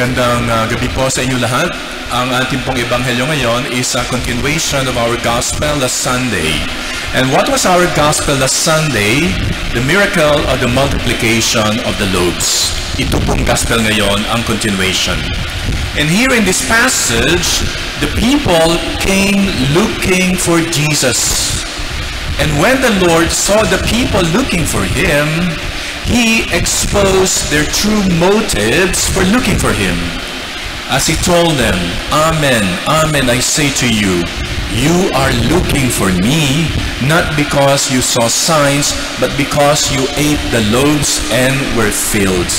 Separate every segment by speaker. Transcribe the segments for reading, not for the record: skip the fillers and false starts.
Speaker 1: Magandang gabi po sa inyo lahat. Ang ating pong ebanghelyo ngayon is a continuation of our gospel last Sunday. And what was our gospel last Sunday? The miracle of the multiplication of the loaves. Ito pong gospel ngayon ang continuation. And here in this passage, the people came looking for Jesus. And when the Lord saw the people looking for Him, He exposed their true motives for looking for Him. As He told them, Amen, Amen, I say to you, you are looking for me, not because you saw signs, but because you ate the loaves and were filled.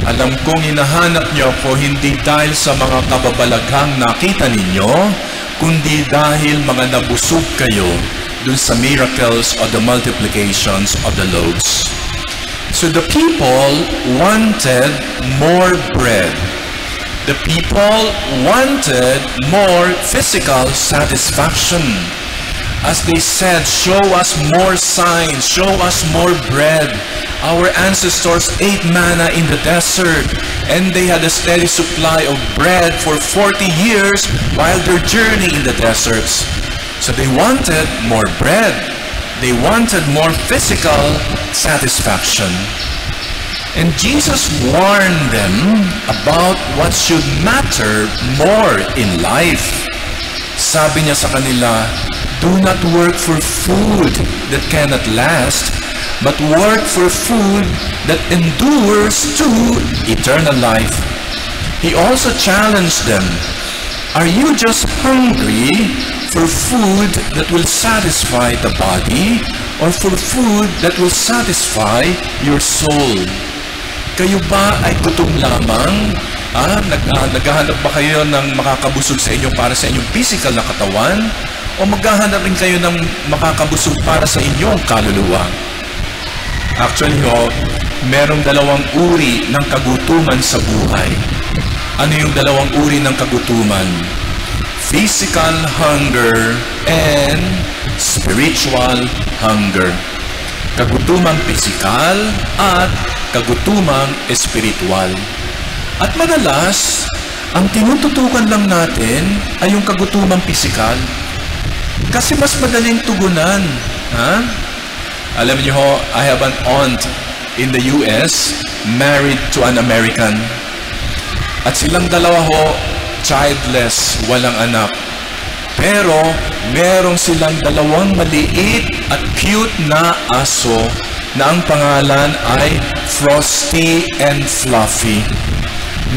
Speaker 1: Alam kong hinahanap niyo ako hindi dahil sa mga kababalaghang nakita ninyo, kundi dahil mga nabusog kayo dun sa miracles of the multiplications of the loaves. So the people wanted more bread. The people wanted more physical satisfaction. As they said, show us more signs, show us more bread. Our ancestors ate manna in the desert, and they had a steady supply of bread for 40 years while their journey in the deserts. So they wanted more bread. They wanted more physical satisfaction. And Jesus warned them about what should matter more in life. Sabi niya sa kanila, do not work for food that cannot last, but work for food that endures to eternal life. He also challenged them, are you just hungry for food that will satisfy the body, or for food that will satisfy your soul? Kayo ba ay gutom lamang? Naghahanap ba kayo ng makakabusog sa inyo para sa inyong physical na katawan? O maghahanap rin kayo ng makakabusog para sa inyong kaluluwa? Actually, merong dalawang uri ng kagutuman sa buhay. Ano yung dalawang uri ng kagutuman? Physical hunger and spiritual hunger. Kagutumang pisikal at kagutumang espiritual. At madalas, ang tinututukan lang natin ay yung kagutumang pisikal. Kasi mas madaling tugunan. Alam niyo ho, I have an aunt in the US married to an American. At silang dalawa ho, childless, walang anak. Pero merong silang dalawang maliit at cute na aso na ang pangalan ay Frosty and Fluffy.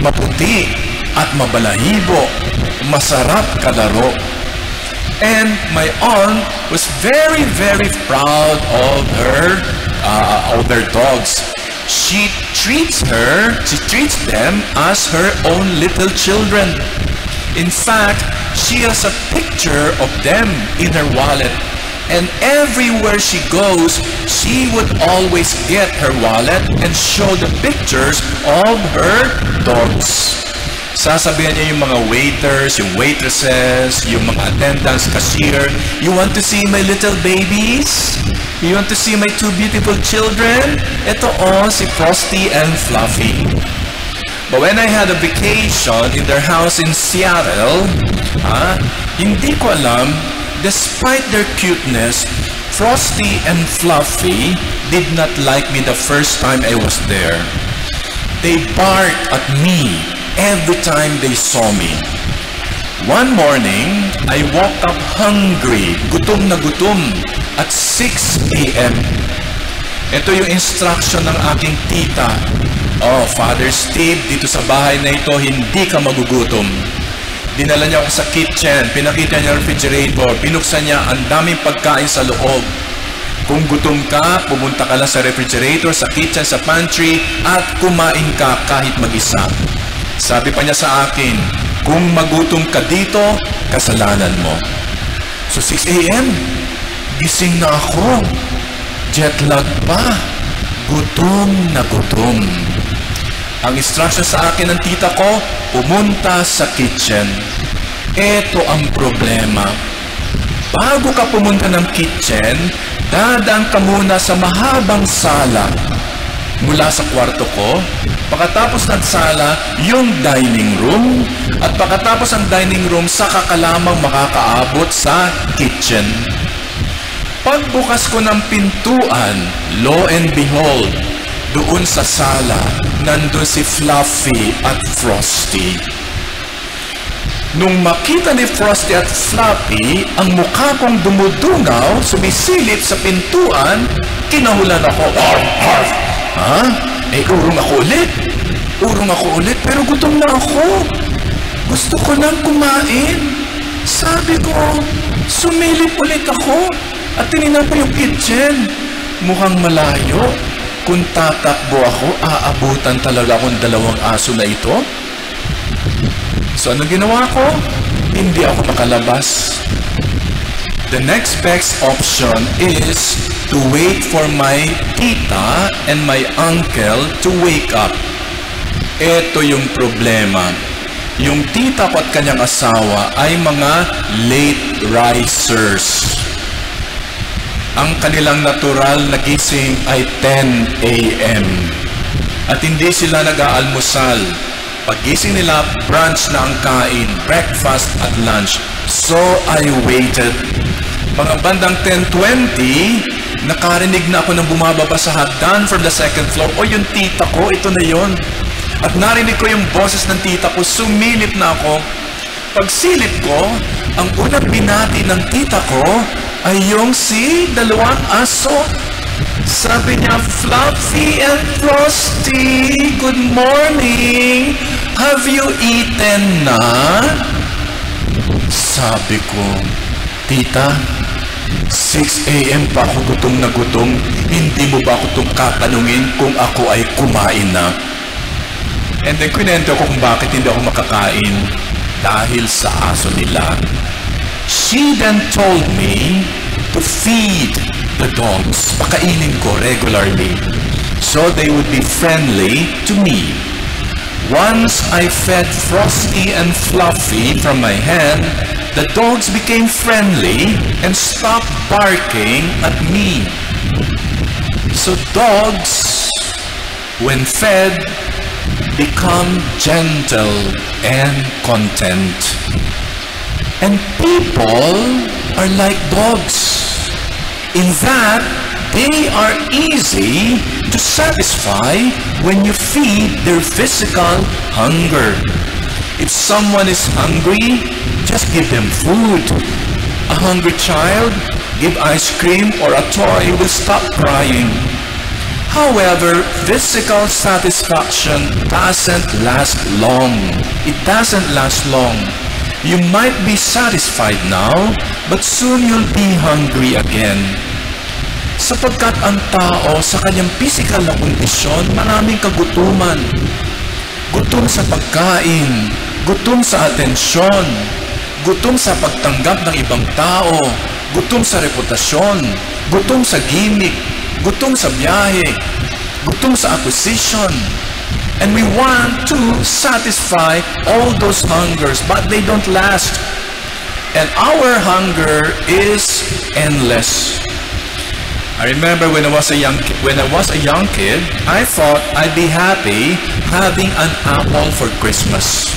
Speaker 1: Maputi at mabalahibo, masarap kalaro. And my aunt was very, very proud of their dogs. She treats them as her own little children. In fact, she has a picture of them in her wallet. And everywhere she goes, she would always get her wallet and show the pictures of her dogs. Sasabihan niya yung mga waiters, yung waitresses, yung mga attendants, cashier, you want to see my little babies? You want to see my two beautiful children? Ito si Frosty and Fluffy. But when I had a vacation in their house in Seattle, hindi ko alam, despite their cuteness, Frosty and Fluffy did not like me the first time I was there. They barked at me every time they saw me. One morning, I woke up hungry, gutom na gutom, at 6 a.m. Ito yung instruction ng aking tita. Father Steve, dito sa bahay na ito, hindi ka magugutom. Dinala niya ako sa kitchen, pinakita niya refrigerator, binuksan niya ang daming pagkain sa loob. Kung gutom ka, pumunta ka lang sa refrigerator, sa kitchen, sa pantry, at kumain ka kahit mag-isa. Sabi pa niya sa akin, kung magutom ka dito, kasalanan mo. So 6 a.m., gising na ako. Jet lag pa. Gutom na gutom. Ang instruction sa akin ng tita ko, pumunta sa kitchen. Ito ang problema. Bago ka pumunta ng kitchen, dadaan ka muna sa mahabang sala. mula sa kwarto ko. Pagkatapos ng sala, yung dining room. At pagkatapos ng dining room, saka ka lamang makakaabot sa kitchen. Pagbukas ko ng pintuan, lo and behold, doon sa sala, nandun si Fluffy at Frosty. Nung makita ni Frosty at Fluffy, ang mukha kong dumudungaw, sumisilip sa pintuan, kinahulan ako. Arf! Arf! Ha? Urong ako ulit. Urong ako ulit, pero gutom na ako. Gusto ko nang kumain. Sabi ko, sumilip ulit ako at tinignan ko yung kitchen. Mukhang malayo. Kung tatakbo ako, aabutan talaga akong 2 aso na ito. So ano ginawa ko? Hindi ako makalabas. The next best option is to wait for my tita and my uncle to wake up. Ito yung problema. Yung tita ko at kanyang asawa ay mga late risers. Ang kanilang natural na gising ay 10 a.m. At hindi sila nag-aalmusal. Pagising nila, brunch na ang kain, breakfast at lunch. So I waited. Mga bandang 10:20, nakarinig na ako ng bumababa sa hagdan from the second floor. O yung tita ko, ito na yon. At narinig ko yung boses ng tita ko, sumilip na ako. Pagsilip ko, ang unang binati ng tita ko ay yung si 2 aso. Sabi niya, Fluffy and Frosty, good morning. Have you eaten na? Sabi ko, tita, 6 a.m. pa ako gutom na gutom. Hindi mo ba ako itong katanungin kung ako ay kumain na? And then kwento ko kung bakit hindi ako makakain. Dahil sa aso nila. She then told me to feed the dogs. Pakainin ko regularly. So they would be friendly to me. Once I fed Frosty and Fluffy from my hand, the dogs became friendly and stopped barking at me. So dogs, when fed, become gentle and content. And people are like dogs. In that, they are easy to satisfy when you feed their physical hunger. If someone is hungry, just give them food. A hungry child, give ice cream or a toy, will stop crying. However, physical satisfaction doesn't last long. It doesn't last long. You might be satisfied now, but soon you'll be hungry again. Sapagkat ang tao sa kanyang physical na kondisyon, maraming kagutuman. Gutom sa pagkain, gutom sa atensyon, gutom sa pagtanggap ng ibang tao, gutom sa reputasyon, gutom sa gimmick, gutom sa biyahe, gutom sa acquisition. And we want to satisfy all those hungers, but they don't last. And our hunger is endless. I remember when I was a young kid, I thought I'd be happy having an apple for Christmas.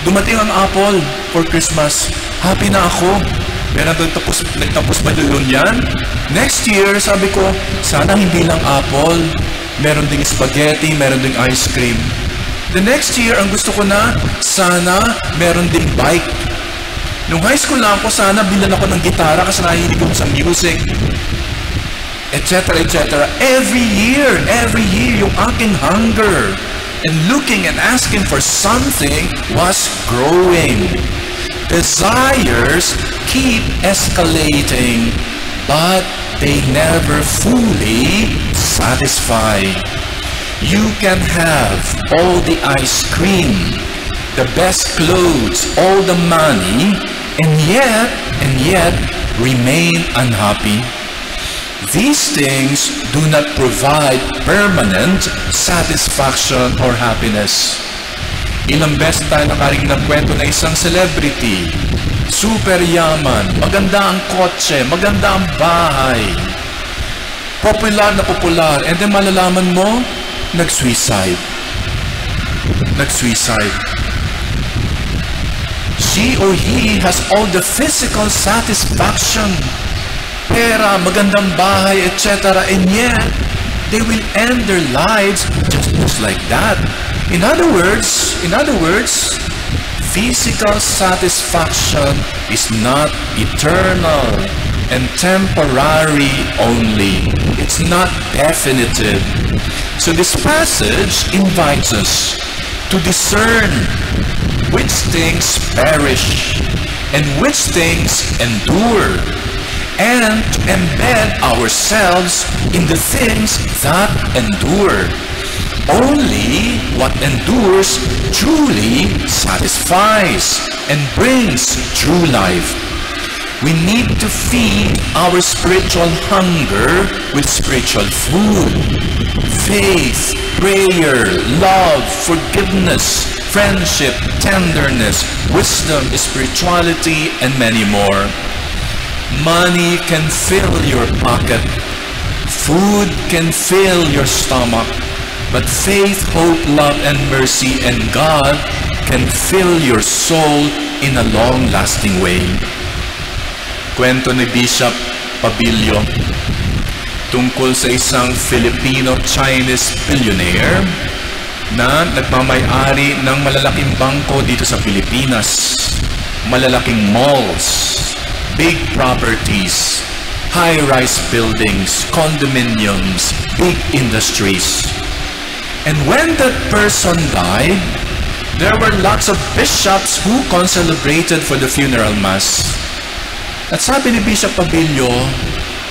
Speaker 1: Dumating ang apple for Christmas. Happy na ako. Pero nagtapos ba yun yan? Next year, sabi ko, sana hindi lang apple. Meron ding spaghetti, meron ding ice cream. The next year, ang gusto ko na, sana meron ding bike. Nung high school na ako, sana bilan ako ng gitara kasi nahilig ako sa music. Etc. etc. Every year, yung aking hunger and looking and asking for something was growing. Desires keep escalating, but they never fully satisfy. You can have all the ice cream, the best clothes, all the money, and yet remain unhappy. These things do not provide permanent satisfaction or happiness. Ilang beses tayo nakarinig ng kwento na isang celebrity, super yaman, maganda ang kotse, maganda ang bahay, popular na popular, and then malalaman mo, nag-suicide. Nag-suicide. She or he has all the physical satisfaction, pera, magandang bahay, etc. And yet, they will end their lives just like that. In other words, physical satisfaction is not eternal and temporary only. It's not definitive. So this passage invites us to discern which things perish and which things endure, and to embed ourselves in the things that endure. Only what endures truly satisfies and brings true life. We need to feed our spiritual hunger with spiritual food. Faith, prayer, love, forgiveness, friendship, tenderness, wisdom, spirituality, and many more. Money can fill your pocket. Food can fill your stomach. But faith, hope, love, and mercy and God can fill your soul in a long-lasting way. Kwento ni Bishop Pabilio tungkol sa isang Filipino-Chinese billionaire na nagmamay-ari ng malalaking bangko dito sa Pilipinas, malalaking malls, big properties, high-rise buildings, condominiums, big industries. And when that person died, there were lots of bishops who concelebrated for the funeral mass. At sabi ni Bishop Pabilio,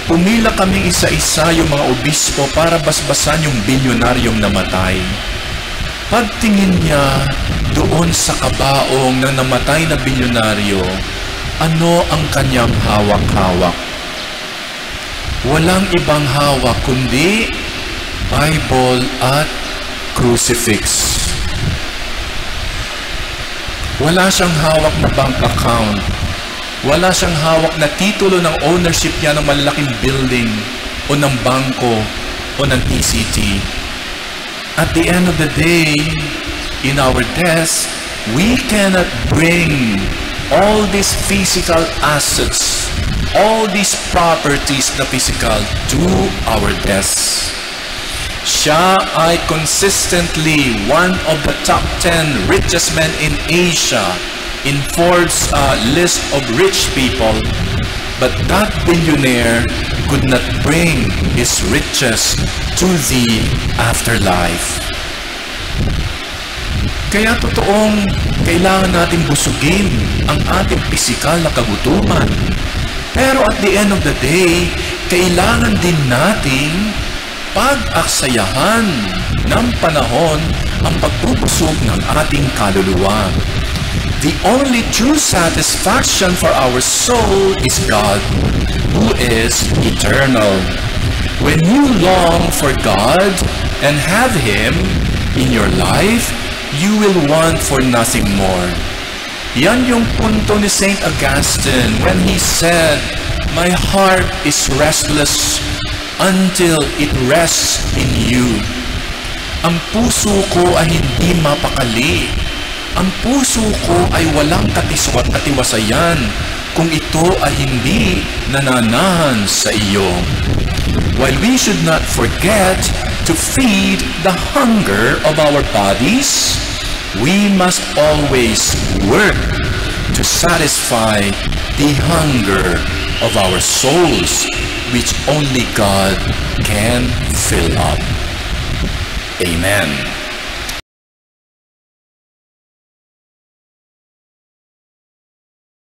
Speaker 1: pumila kaming isa-isa yung mga obispo para basbasan yung bilyonaryong namatay. Pagtingin niya doon sa kabaong ng namatay na bilyonaryo, ano ang kanyang hawak-hawak? Walang ibang hawak kundi Bible at crucifix. Wala siyang hawak na bank account. Wala siyang hawak na titulo ng ownership niya ng malalaking building o ng bangko o ng TCT. At the end of the day, in our death, we cannot bring all these physical assets, all these properties na physical to our death. Siya ay consistently one of the top 10 richest men in Asia in Forbes' list of rich people, but that billionaire could not bring his riches to the afterlife. Kaya totoong kailangan natin busugin ang ating pisikal na kagutuman. Pero at the end of the day, kailangan din nating pag-aksayahan ng panahon ang pagbubusog ng ating kaluluwa. The only true satisfaction for our soul is God, who is eternal. When you long for God and have Him in your life, you will want for nothing more. Yan yung punto ni St. Augustine when he said, "My heart is restless until it rests in you." Ang puso ko ay hindi mapakali. Ang puso ko ay walang katiswat at iwasayan kung ito ay hindi nananahan sa iyo. While we should not forget to feed the hunger of our bodies, we must always work to satisfy the hunger of our souls, which only God can fill up. Amen.